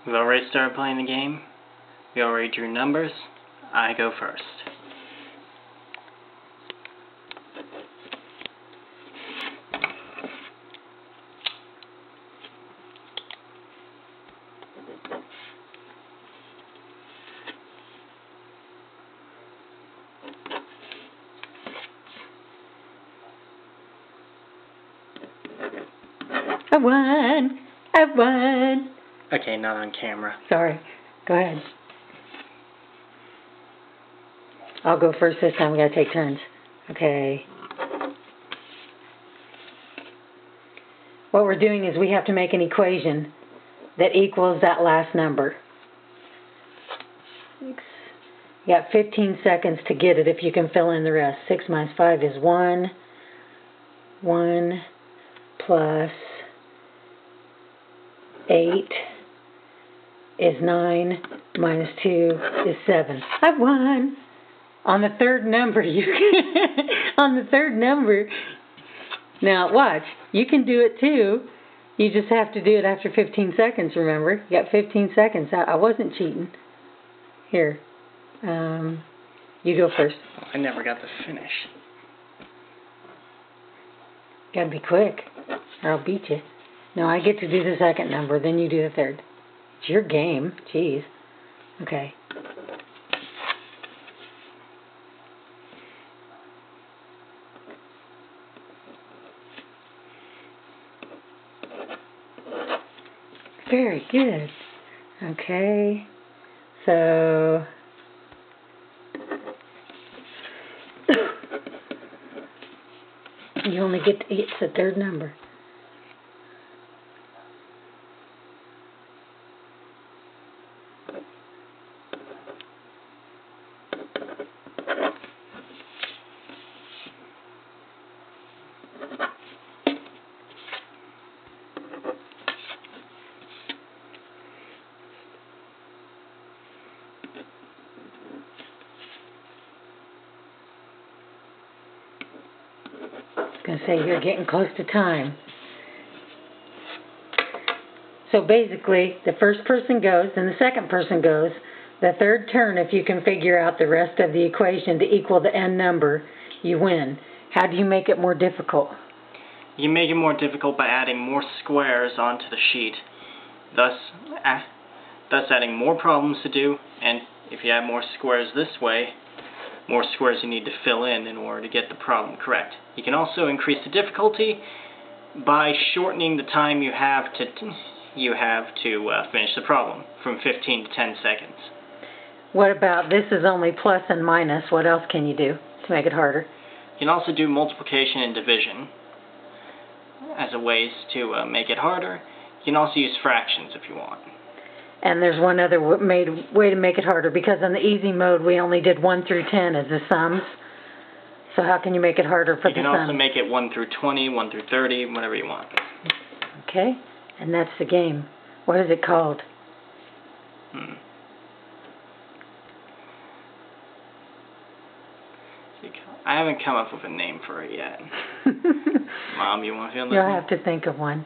We've already started playing the game. We already drew numbers. I go first. I won! I won! Okay, not on camera. Sorry. Go ahead. I'll go first this time. We gotta take turns. Okay. What we're doing is we have to make an equation that equals that last number. You got 15 seconds to get it if you can fill in the rest. 6 minus 5 is 1. 1 plus 8 is 9. Minus 2 is 7. I won! On the third number, now watch, you can do it too. You just have to do it after 15 seconds, remember? You got 15 seconds. I wasn't cheating. Here, you go first. I never got to finish. Gotta be quick, or I'll beat you. No, I get to do the second number, then you do the third. It's your game. Jeez. Okay. Very good. Okay. So you only get to, it's the third number. I was going to say you're getting close to time. So basically, the first person goes, then the second person goes. The third turn, if you can figure out the rest of the equation to equal the n number, you win. How do you make it more difficult? You make it more difficult by adding more squares onto the sheet, thus adding more problems to do, and if you add more squares this way, more squares you need to fill in order to get the problem correct. You can also increase the difficulty by shortening the time you have to finish the problem from 15 to 10 seconds. What about this is only plus and minus? What else can you do to make it harder? You can also do multiplication and division as a ways to make it harder. You can also use fractions if you want. And there's one other way to make it harder, because on the easy mode we only did 1 through 10 as the sums. So how can you make it harder for the sums? You can also make it 1 through 20, 1 through 30, whatever you want. Okay, and that's the game. What is it called? I haven't come up with a name for it yet. Mom, you want to feel this? You'll have to think of one.